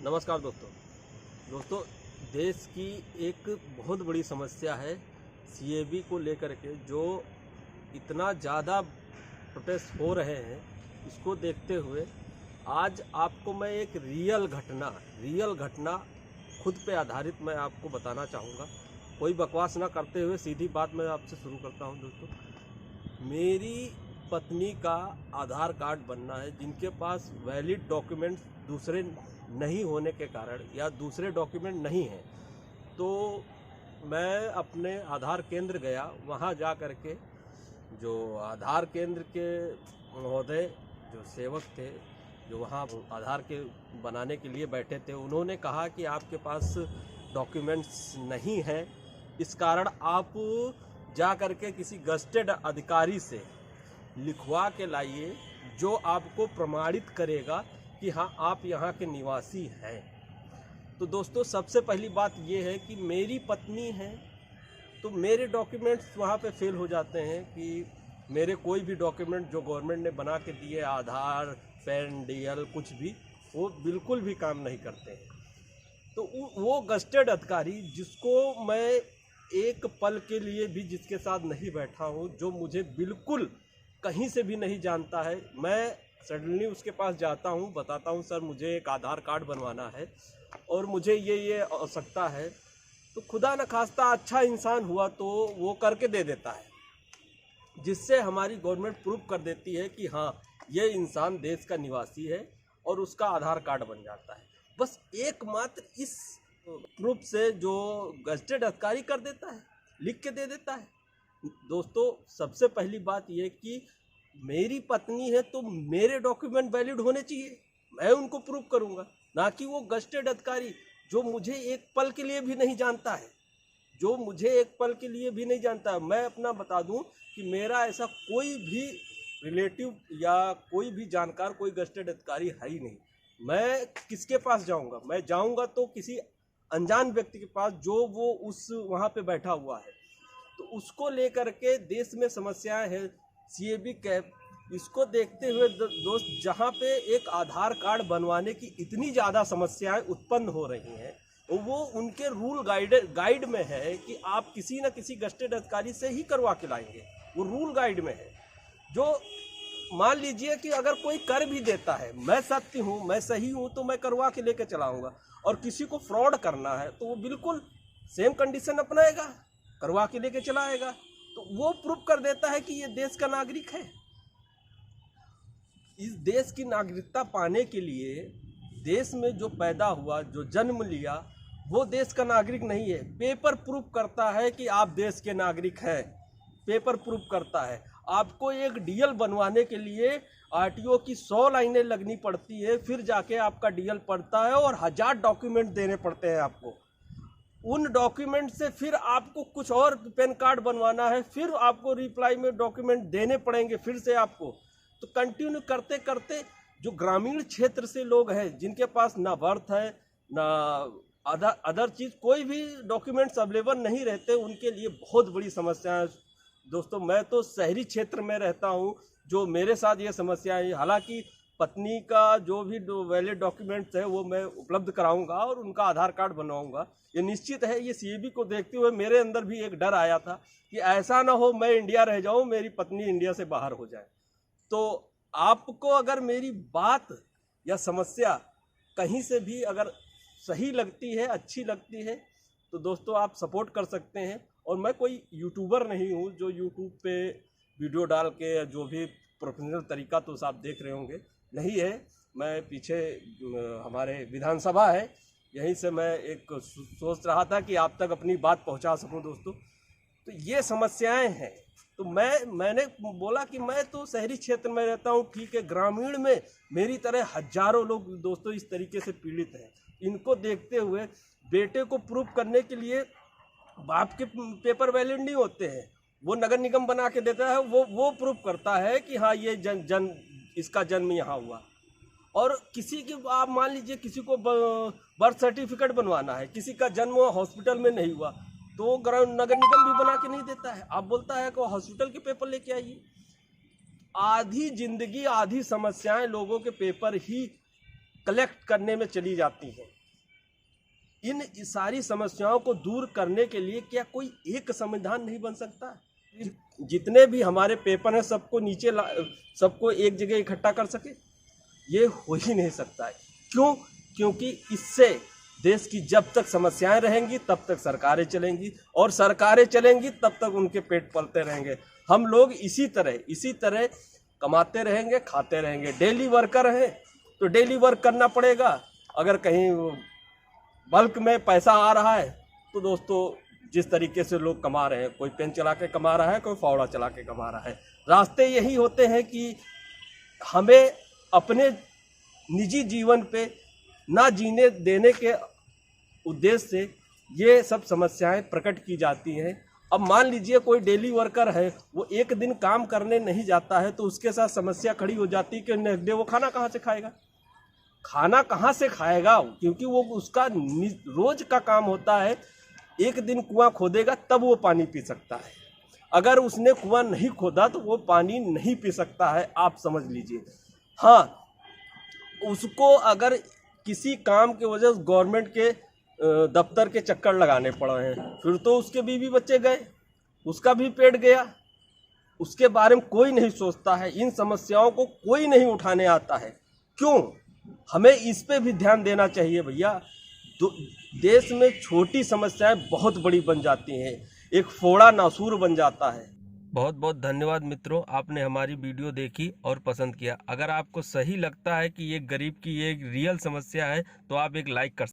नमस्कार दोस्तों, देश की एक बहुत बड़ी समस्या है सीएबी को लेकर के। जो इतना ज़्यादा प्रोटेस्ट हो रहे हैं, इसको देखते हुए आज आपको मैं एक रियल घटना खुद पे आधारित मैं आपको बताना चाहूँगा। कोई बकवास ना करते हुए सीधी बात मैं आपसे शुरू करता हूँ। दोस्तों, मेरी पत्नी का आधार कार्ड बनना है, जिनके पास वैलिड डॉक्यूमेंट्स दूसरे नहीं होने के कारण या दूसरे डॉक्यूमेंट नहीं हैं, तो मैं अपने आधार केंद्र गया। वहाँ जा कर के जो आधार केंद्र के महोदय जो सेवक थे, जो वहाँ आधार के बनाने के लिए बैठे थे, उन्होंने कहा कि आपके पास डॉक्यूमेंट्स नहीं हैं, इस कारण आप जा कर के किसी गज़टेड अधिकारी से लिखवा के लाइए जो आपको प्रमाणित करेगा कि हाँ, आप यहाँ के निवासी हैं। तो दोस्तों, सबसे पहली बात ये है कि मेरी पत्नी है, तो मेरे डॉक्यूमेंट्स वहाँ पे फेल हो जाते हैं कि मेरे कोई भी डॉक्यूमेंट जो गवर्नमेंट ने बना के दिए, आधार, पैन, डीएल, कुछ भी, वो बिल्कुल भी काम नहीं करते हैं। तो वो गज़टेड अधिकारी, जिसको मैं एक पल के लिए भी जिसके साथ नहीं बैठा हूँ, जो मुझे बिल्कुल कहीं से भी नहीं जानता है, मैं सडनली उसके पास जाता हूँ, बताता हूँ सर मुझे एक आधार कार्ड बनवाना है और मुझे ये आवश्यकता है, तो खुदा न खास्ता अच्छा इंसान हुआ तो वो करके दे देता है, जिससे हमारी गवर्नमेंट प्रूव कर देती है कि हाँ, ये इंसान देश का निवासी है और उसका आधार कार्ड बन जाता है। बस एकमात्र इस प्रूफ से जो गज़टेड अधिकारी कर देता है, लिख के दे देता है। दोस्तों, सबसे पहली बात ये कि मेरी पत्नी है तो मेरे डॉक्यूमेंट वैलिड होने चाहिए, मैं उनको प्रूव करूंगा, ना कि वो गज़टेड अधिकारी जो मुझे एक पल के लिए भी नहीं जानता है, मैं अपना बता दूं कि मेरा ऐसा कोई भी रिलेटिव या कोई भी जानकार, कोई गज़टेड अधिकारी है ही नहीं। मैं किसके पास जाऊंगा? मैं जाऊंगा तो किसी अनजान व्यक्ति के पास, जो वो उस वहाँ पे बैठा हुआ है। तो उसको लेकर के देश में समस्याएं हैं। सीएबी कैब, इसको देखते हुए दोस्त, जहाँ पे एक आधार कार्ड बनवाने की इतनी ज़्यादा समस्याएं उत्पन्न हो रही हैं, वो उनके रूल गाइड में है कि आप किसी न किसी गज़टेड अधिकारी से ही करवा के लाएंगे। वो रूल गाइड में है। जो मान लीजिए कि अगर कोई कर भी देता है, मैं सत्य हूँ, मैं सही हूँ, तो मैं करवा के लेके चलाऊँगा, और किसी को फ्रॉड करना है तो वो बिल्कुल सेम कंडीशन अपनाएगा, करवा के लेके चलाएगा, तो वो प्रूव कर देता है कि ये देश का नागरिक है। इस देश की नागरिकता पाने के लिए देश में जो पैदा हुआ, जो जन्म लिया, वो देश का नागरिक नहीं है। पेपर प्रूव करता है कि आप देश के नागरिक हैं, पेपर प्रूव करता है। आपको एक डीएल बनवाने के लिए आरटीओ की 100 लाइनें लगनी पड़ती है, फिर जाके आपका डीएल पड़ता है और 1000 डॉक्यूमेंट देने पड़ते हैं आपको। उन डॉक्यूमेंट से फिर आपको कुछ और पैन कार्ड बनवाना है, फिर आपको रिप्लाई में डॉक्यूमेंट देने पड़ेंगे फिर से आपको। तो कंटिन्यू करते करते जो ग्रामीण क्षेत्र से लोग हैं, जिनके पास ना बर्थ है, ना अदर चीज़, कोई भी डॉक्यूमेंट्स अवेलेबल नहीं रहते, उनके लिए बहुत बड़ी समस्या है। दोस्तों, मैं तो शहरी क्षेत्र में रहता हूँ, जो मेरे साथ ये समस्या है। हालांकि पत्नी का जो भी वैलिड डॉक्यूमेंट्स है वो मैं उपलब्ध कराऊंगा और उनका आधार कार्ड बनवाऊंगा, ये निश्चित है। ये सीएबी को देखते हुए मेरे अंदर भी एक डर आया था कि ऐसा ना हो मैं इंडिया रह जाऊं, मेरी पत्नी इंडिया से बाहर हो जाए। तो आपको अगर मेरी बात या समस्या कहीं से भी अगर सही लगती है, अच्छी लगती है, तो दोस्तों आप सपोर्ट कर सकते हैं। और मैं कोई यूट्यूबर नहीं हूँ जो यूट्यूब पे वीडियो डाल के, जो भी प्रोफेशनल तरीका तो आप देख रहे होंगे, नहीं है। मैं पीछे हमारे विधानसभा है, यहीं से मैं एक सोच रहा था कि आप तक अपनी बात पहुंचा सकूं। दोस्तों, तो ये समस्याएं हैं। तो मैंने बोला कि मैं तो शहरी क्षेत्र में रहता हूं, ठीक है, ग्रामीण में मेरी तरह हजारों लोग दोस्तों इस तरीके से पीड़ित हैं। इनको देखते हुए बेटे को प्रूव करने के लिए बाप के पेपर वैलिड नहीं होते हैं, वो नगर निगम बना के देता है, वो प्रूव करता है कि हाँ, ये इसका जन्म यहाँ हुआ। और किसी की, आप मान लीजिए किसी को बर्थ सर्टिफिकेट बनवाना है, किसी का जन्म हॉस्पिटल में नहीं हुआ, तो नगर निगम भी बना के नहीं देता है, आप बोलता है कि हॉस्पिटल के पेपर लेके आइए। आधी जिंदगी, आधी समस्याएं लोगों के पेपर ही कलेक्ट करने में चली जाती हैं। इन सारी समस्याओं को दूर करने के लिए क्या कोई एक संविधान नहीं बन सकता? जितने भी हमारे पेपर हैं सबको सबको एक जगह इकट्ठा कर सके? ये हो ही नहीं सकता है। क्यों? क्योंकि इससे देश की जब तक समस्याएं रहेंगी तब तक सरकारें चलेंगी, और सरकारें चलेंगी तब तक उनके पेट पलते रहेंगे। हम लोग इसी तरह कमाते रहेंगे, खाते रहेंगे। डेली वर्कर हैं तो डेली वर्क करना पड़ेगा। अगर कहीं बल्क में पैसा आ रहा है तो दोस्तों जिस तरीके से लोग कमा रहे हैं, कोई पेन चला के कमा रहा है, कोई फावड़ा चला के कमा रहा है। रास्ते यही होते हैं कि हमें अपने निजी जीवन पे ना जीने देने के उद्देश्य से ये सब समस्याएं प्रकट की जाती हैं। अब मान लीजिए कोई डेली वर्कर है, वो एक दिन काम करने नहीं जाता है तो उसके साथ समस्या खड़ी हो जाती है कि नेक्स्ट डे वो खाना कहाँ से खाएगा? खाना कहाँ से खाएगा? क्योंकि वो उसका रोज का काम होता है। एक दिन कुआं खोदेगा तब वो पानी पी सकता है। अगर उसने कुआं नहीं खोदा तो वो पानी नहीं पी सकता है, आप समझ लीजिए। हाँ, उसको अगर किसी काम के वजह से गवर्नमेंट के दफ्तर के चक्कर लगाने पड़ रहे हैं, फिर तो उसके बीवी बच्चे गए, उसका भी पेट गया। उसके बारे में कोई नहीं सोचता है। इन समस्याओं को कोई नहीं उठाने आता है। क्यों? हमें इस पे भी ध्यान देना चाहिए भैया। देश में छोटी समस्याएं बहुत बड़ी बन जाती हैं, एक फोड़ा नासूर बन जाता है। बहुत बहुत धन्यवाद मित्रों, आपने हमारी वीडियो देखी और पसंद किया। अगर आपको सही लगता है कि ये गरीब की ये रियल समस्या है तो आप एक लाइक कर